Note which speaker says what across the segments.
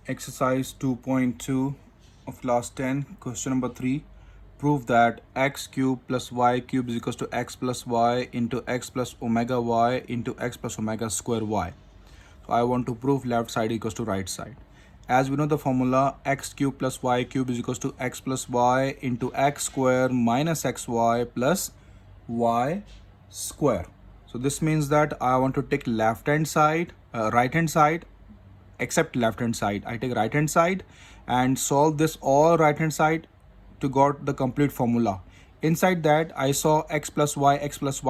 Speaker 1: Exercise 2.2 of class 10, question number 3. Prove that x cube plus y cube is equals to x plus y into x plus omega y into x plus omega square y. So I want to prove left side equals to right side. As we know the formula, x cube plus y cube is equals to x plus y into x square minus xy plus y square. So this means that I want to take left hand side, right hand side, except left hand side. I take right hand side and solve this all right hand side to got the complete formula. Inside that I saw x plus y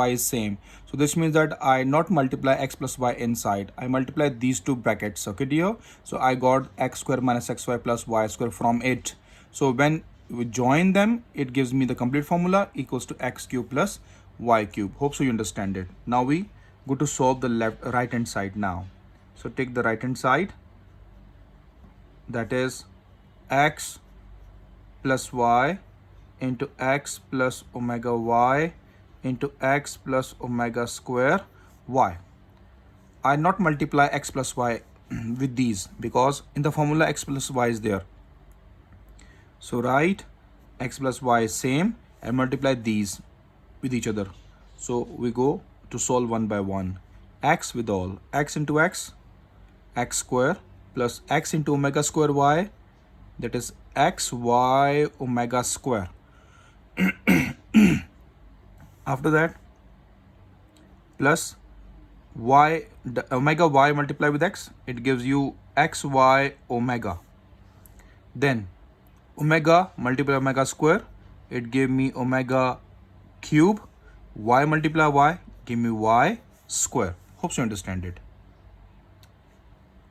Speaker 1: is same. So this means that I not multiply x plus y inside. I multiply these two brackets. Okay dear. So I got x square minus xy plus y square from it. So when we join them, it gives me the complete formula equals to x cube plus y cube. Hope so you understand it. Now we go to solve the right hand side now. So take the right hand side, that is x plus y into x plus omega y into x plus omega square y. I not multiply x plus y with these because in the formula x plus y is there. So write x plus y is same and multiply these with each other. So we go to solve one by one. X with all, x into x square plus x into omega square y, that is x y omega square. After that plus y, the omega y multiply with x, it gives you x y omega. Then omega multiply omega square, it gave me omega cube. Y multiply y, give me y square. Hope you understand it.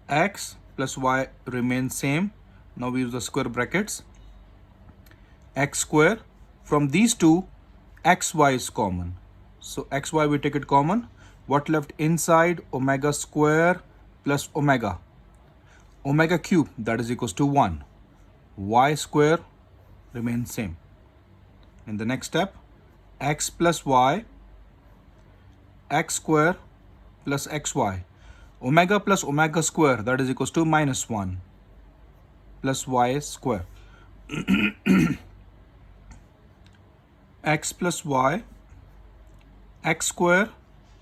Speaker 1: X plus y remains same. Now we use the square brackets. X square, from these two xy is common, so xy we take it common. What left inside? Omega square plus omega cube, that is equals to 1. Y square remains same. In the next step, x plus y, x square plus xy, omega plus omega square, that is equals to minus 1 plus y square. X plus y, x square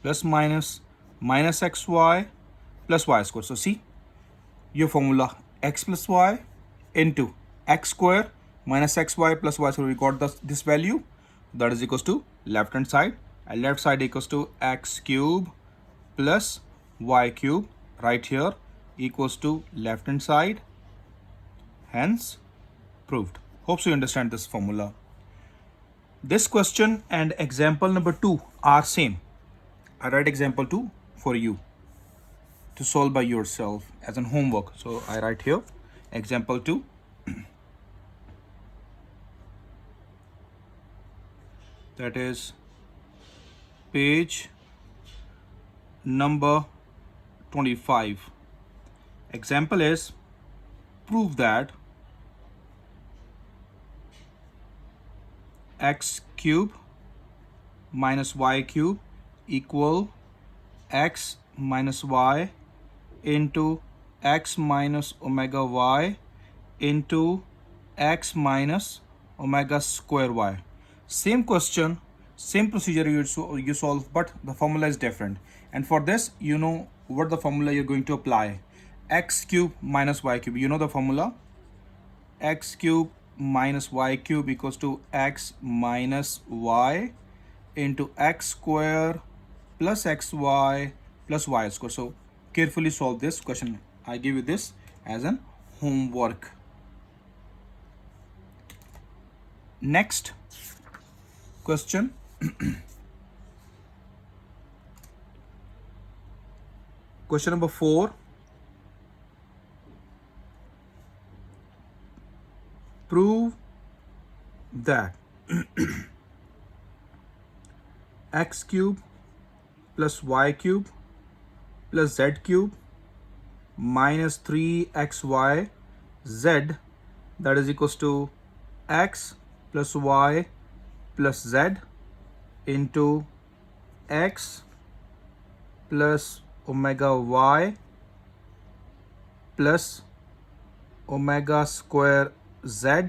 Speaker 1: plus minus xy plus y square. So see your formula, x plus y into x square minus xy plus y square. We got this value, that is equals to left hand side, and left side equals to x cube plus y cube right here equals to left hand side, hence proved. Hope so you understand this formula. This question and example number 2 are same. I write example 2 for you to solve by yourself as an homework. So I write here example 2. That is page number 25. Example is prove that x cube minus y cube equal x minus y into x minus omega y into x minus omega square y. Same question, same procedure you solve, but the formula is different. And for this, you know what the formula you're going to apply. X cube minus y cube, you know the formula. X cube minus y cube equals to x minus y into x square plus xy plus y square. So carefully solve this question. I give you this as an homework. Next question. Question number 4. Prove that x cube plus y cube plus z cube minus 3xy z, that is equals to x plus y plus z into x plus omega y plus omega square z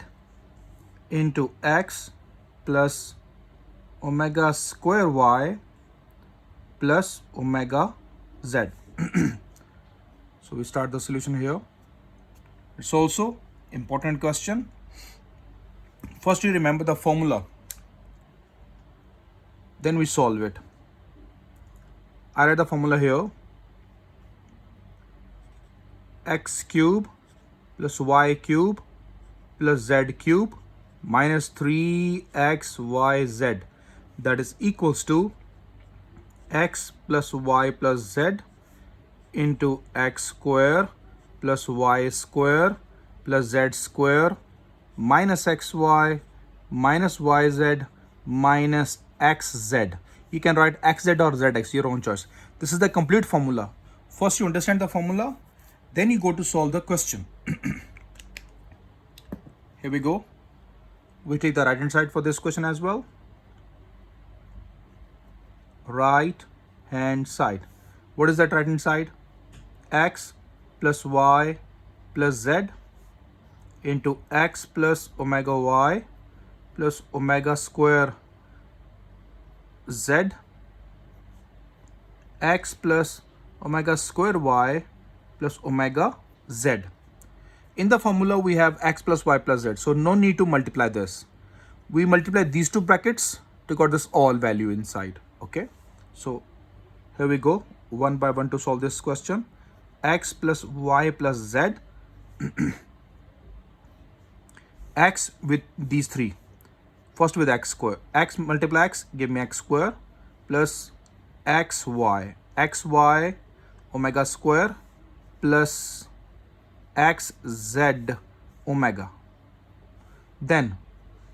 Speaker 1: into x plus omega square y plus omega z. So we start the solution here. It's also important question. First you remember the formula, then we solve it. I write the formula here. X cube plus y cube plus z cube minus 3xyz, that is equals to x plus y plus z into x square plus y square plus z square minus xy minus yz minus xz. You can write xz or zx, your own choice. This is the complete formula. First you understand the formula, then you go to solve the question. Here we go. We take the right hand side for this question as well. Right hand side. What is that right hand side? X plus y plus z into x plus omega y plus omega square z, x plus omega square y plus omega z. In the formula we have x plus y plus z, so no need to multiply this. We multiply these two brackets to get this all value inside. Okay, so here we go, one by one to solve this question. X plus y plus z, x with these three. First with x square, x multiply x, give me x square plus xy, xy omega square plus xz omega. Then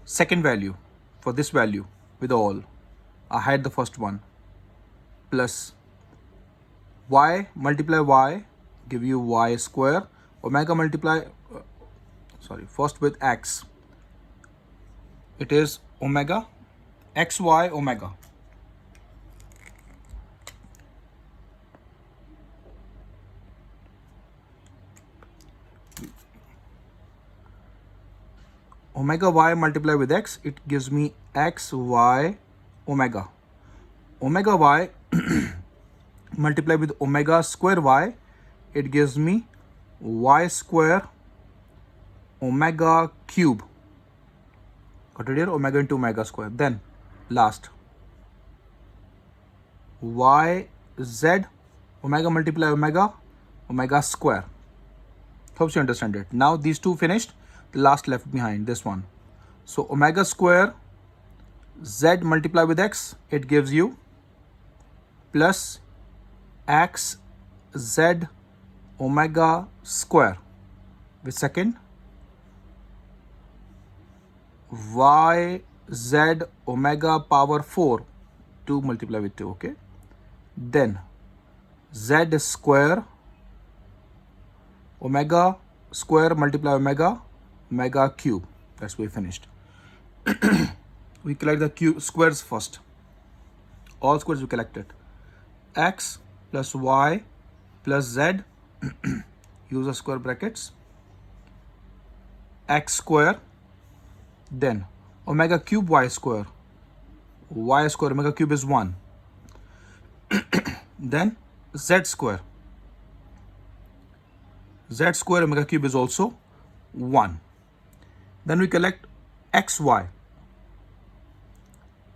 Speaker 1: second value for this value with all, I hide the first one, plus y multiply y, give you y square, omega multiply first with x, it is omega, xy omega. Omega y multiply with x, it gives me xy omega. Omega y multiply with omega square y, it gives me y square omega cube. Got it here? Omega into omega square. Then last, y z omega multiply omega, omega square. Hope you understand it. Now these two finished, the last left behind, this one. So omega square z multiply with x, it gives you plus x z omega square with second y z omega power 4 to multiply with 2. Okay, then z square omega square multiply omega, omega cube. That's we finished. We collect the cube squares first. All squares we collected. X plus y plus z, use the square brackets, x square, then omega cube y square omega cube is 1, then z square omega cube is also 1. Then we collect xy.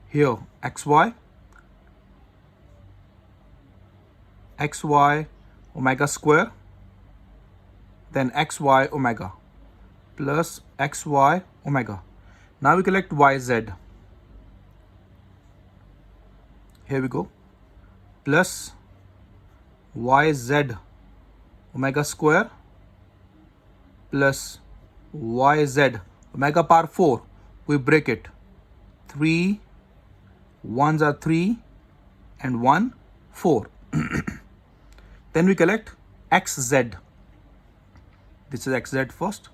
Speaker 1: Here xy omega square, then xy omega plus xy omega. Now we collect yz. Here we go, plus yz omega square plus yz omega power 4. We break it. 3 1s are 3 and 1 4. Then we collect xz. This is xz first,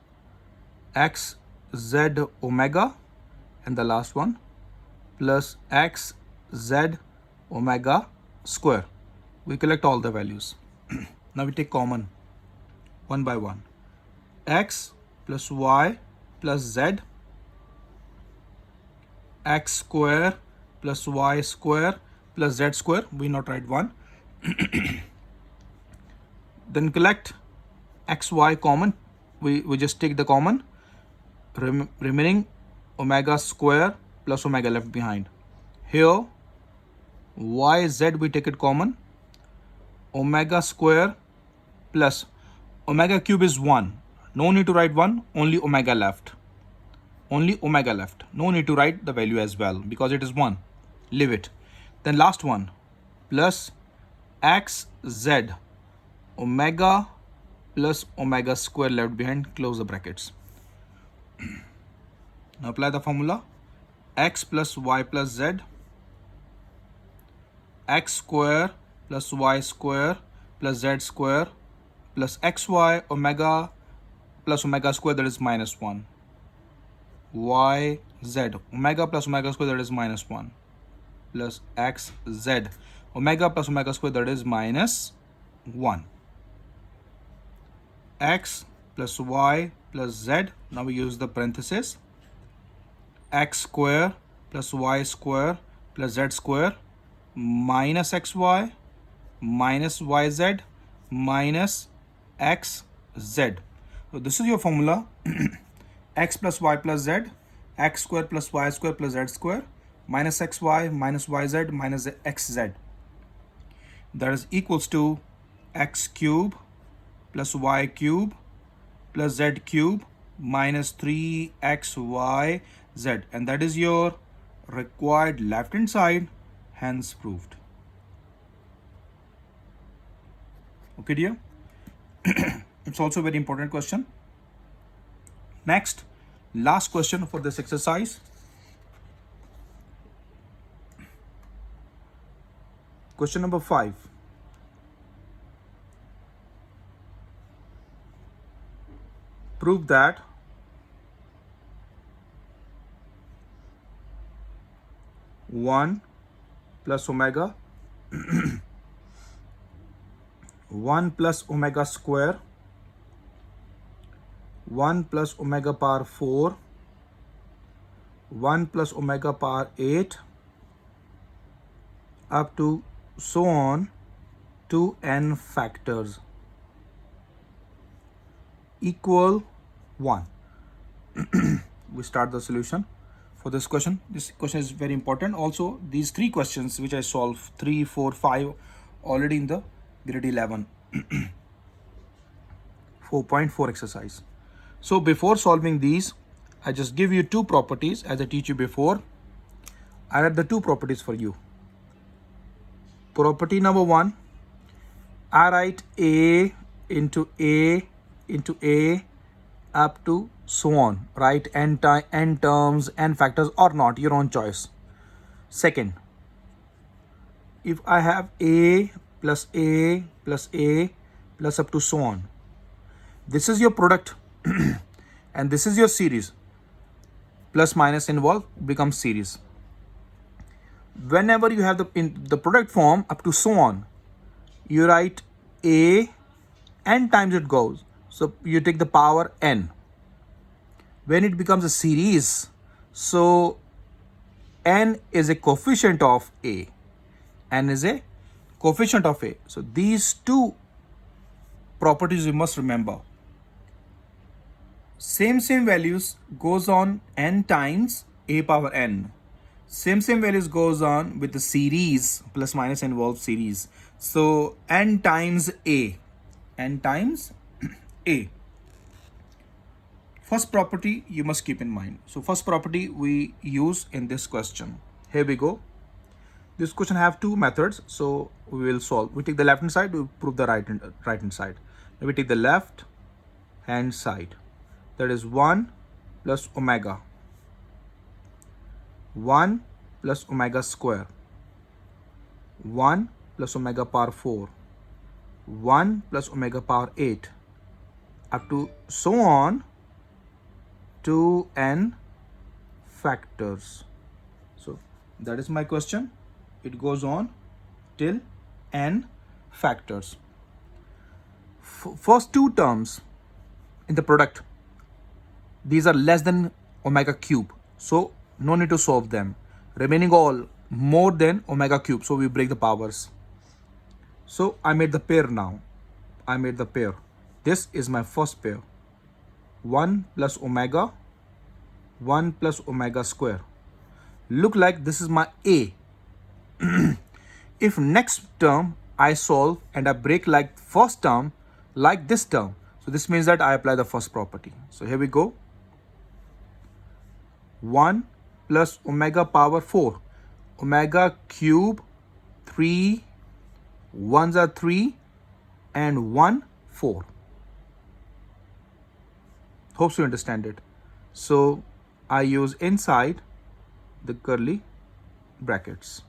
Speaker 1: xz omega, and the last one plus xz omega square. We collect all the values. Now we take common one by one. X plus y plus z, x square plus y square plus z square, we not write 1. Then collect xy common, we just take the common, remaining omega square plus omega left behind. Here yz we take it common, omega square plus omega cube is 1. No need to write 1, only omega left. Only omega left. No need to write the value as well because it is 1. Leave it. Then last one plus xz omega plus omega square left behind, close the brackets. Now apply the formula. X plus y plus z, x square plus y square plus z square plus xy omega plus omega square, that is minus 1. Y z omega plus omega square, that is minus 1, plus x z omega plus omega square, that is minus 1. X plus y plus z, now we use the parenthesis, x square plus y square plus z square minus xy minus yz minus xz. So this is your formula. X plus y plus z, x square plus y square plus z square minus xy minus yz minus xz, that is equals to x cube plus y cube plus z cube minus 3xyz, and that is your required left hand side, hence proved. Okay dear. It's also a very important question. Next, last question for this exercise. Question number 5. Prove that one plus omega 1 plus omega square 1 plus omega power 4 1 plus omega power 8 up to so on to n factors equal 1. We start the solution for this question. This question is very important. Also, these 3 questions which I solved, 3, 4, 5, already in the grade 11 4.4 exercise. So before solving these, I just give you 2 properties as I teach you before. I have the 2 properties for you. Property number 1, I write A into A into A up to so on. Write n terms, n factors or not, your own choice. Second, if I have A plus A plus A plus up to so on, this is your product and this is your series. Plus minus involved becomes series. Whenever you have the product form up to so on, you write A, n times it goes. So you take the power n. When it becomes a series, so n is a coefficient of A. N is a coefficient of A. So these 2 properties you must remember. Same values goes on n times A power n. Same values goes on with the series, plus minus involved series. So n times A. N times A. First property you must keep in mind. So first property we use in this question. Here we go. This question have 2 methods, so we will solve. We take the left hand side, we prove the right hand side. Then we take the left hand side. That is 1 plus omega. 1 plus omega square. 1 plus omega power 4. 1 plus omega power 8. Up to so on to n factors. So that is my question. It goes on till n factors. First 2 terms in the product, these are less than omega cube, so no need to solve them. Remaining all more than omega cube, so we break the powers. So I made the pair now. I made the pair. This is my first pair. 1 plus omega, 1 plus omega square. Look like this is my A. If next term I solve and I break like first term, like this term, so this means that I apply the first property. So here we go. 1 plus omega power 4. Omega cube, 3, 1s are 3, and 1, 4. Hope you understand it. So I use inside the curly brackets.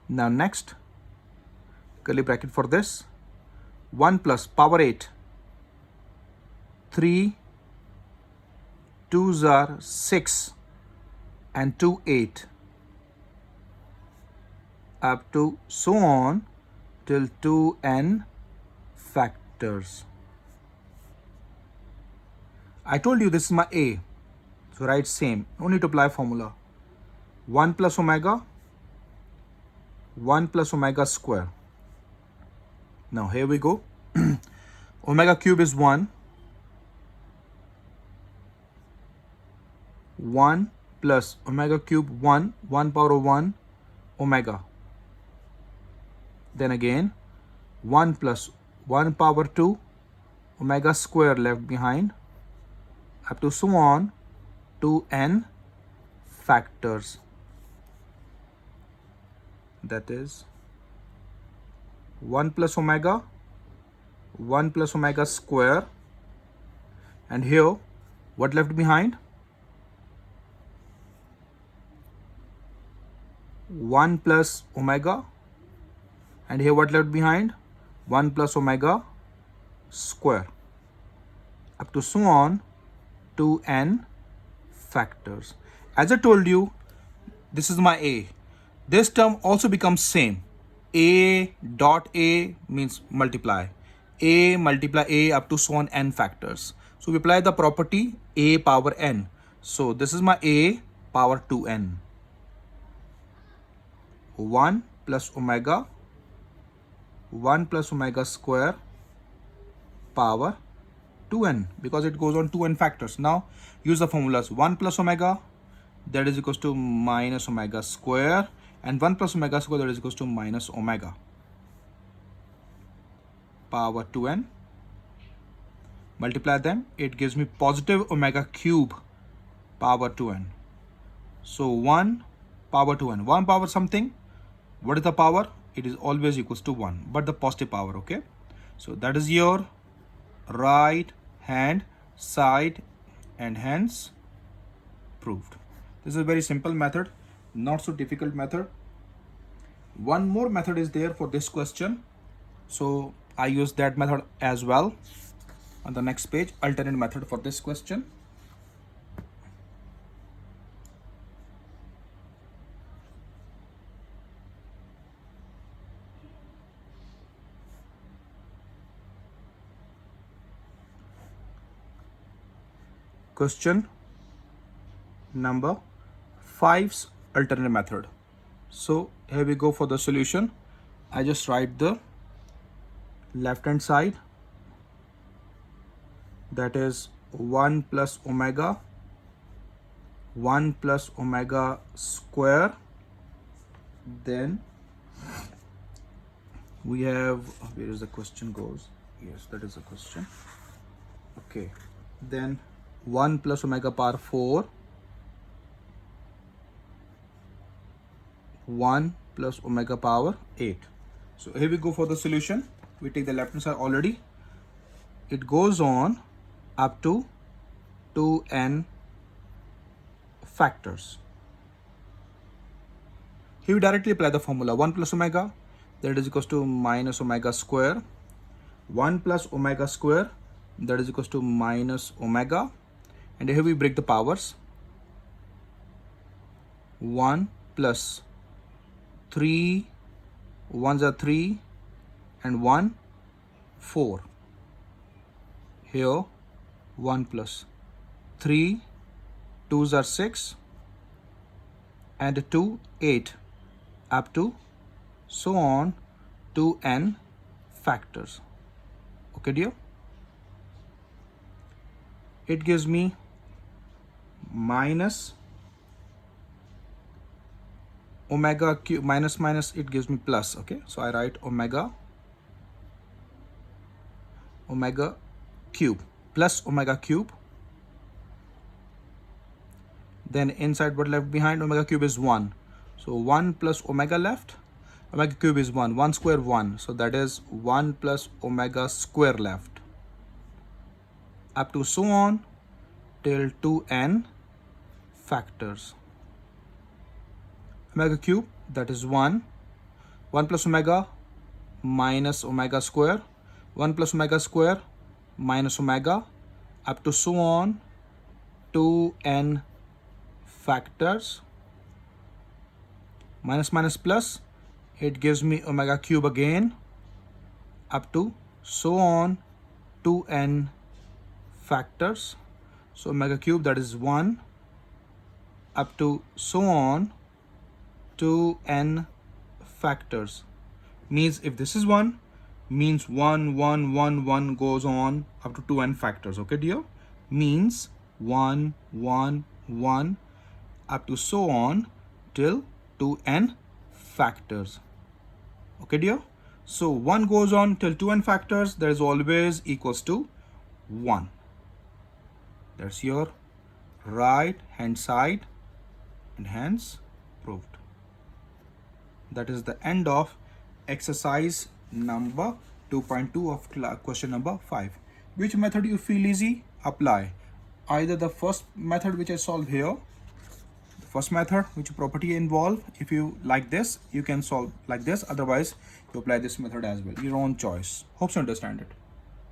Speaker 1: Now next, curly bracket for this. 1 plus power 8. 3, 2s are 6, and 2, 8. Up to so on till 2n factors. I told you this is my A. So write same. No need to apply formula. 1 plus omega, 1 plus omega square. Now here we go. Omega cube is 1. 1 plus omega cube 1, 1 power of 1 omega. Then again 1 plus 1 power 2 omega square left behind, up to so on to n factors. That is 1 plus omega, 1 plus omega square, and here what left behind? 1 plus omega, and here what left behind? 1 plus omega square, up to so on to n factors. As I told you, this is my A. This term also becomes same. A dot A means multiply. A multiply A up to so on n factors. So we apply the property A power n. So this is my A power 2n. 1 plus omega, 1 plus omega square power 2n, because it goes on 2n factors. Now use the formulas. 1 plus omega, that is equals to minus omega square, and 1 plus omega square, that is equals to minus omega power 2n. Multiply them, it gives me positive omega cube power 2n. So 1 power 2n, 1 power something. What is the power? It is always equals to 1, but the positive power, okay? So that is your right hand side, and hence proved. This is a very simple method, not so difficult method. One more method is there for this question, so I use that method as well. On the next page, alternate method for this question. Question number 5's alternate method. So here we go for the solution. I just write the left hand side, that is 1 plus omega, 1 plus omega square. Then we have, where is the question goes? Yes, that is the question. Okay, then 1 plus omega power 4, 1 plus omega power 8. So here we go for the solution. We take the left hand side already. It goes on up to 2n factors. Here we directly apply the formula. 1 plus omega, that is equals to minus omega square. 1 plus omega square, that is equals to minus omega. And here we break the powers. 1 plus 3, 1s are 3, and 1, 4. Here 1 plus 3, 2s are 6, and 2, 8, up to so on to n factors. Okay, dear? It gives me minus omega cube, minus it gives me plus. Okay, so I write omega cube plus omega cube. Then inside what left behind, omega cube is 1. So 1 plus omega left, omega cube is 1, 1 square 1. So that is 1 plus omega square left. Up to so on till 2n factors. Omega cube, that is 1. 1 plus omega minus omega square. 1 plus omega square minus omega. Up to so on 2n factors. Minus plus, it gives me omega cube again. Up to so on 2n factors. So omega cube, that is 1. Up to so on 2n factors. Means if this is 1, means 1, 1, 1, 1 goes on up to 2n factors. Okay, dear? Means 1, 1, 1 up to so on till 2n factors. Okay, dear? So 1 goes on till 2n factors. That is always equals to 1. That's your right hand side, and hence proved. That is the end of exercise number 2.2 of question number 5. Which method you feel easy? Apply. Either the first method which I solve here, the first method which property involve. If you like this, you can solve like this. Otherwise, you apply this method as well. Your own choice. Hope you understand it.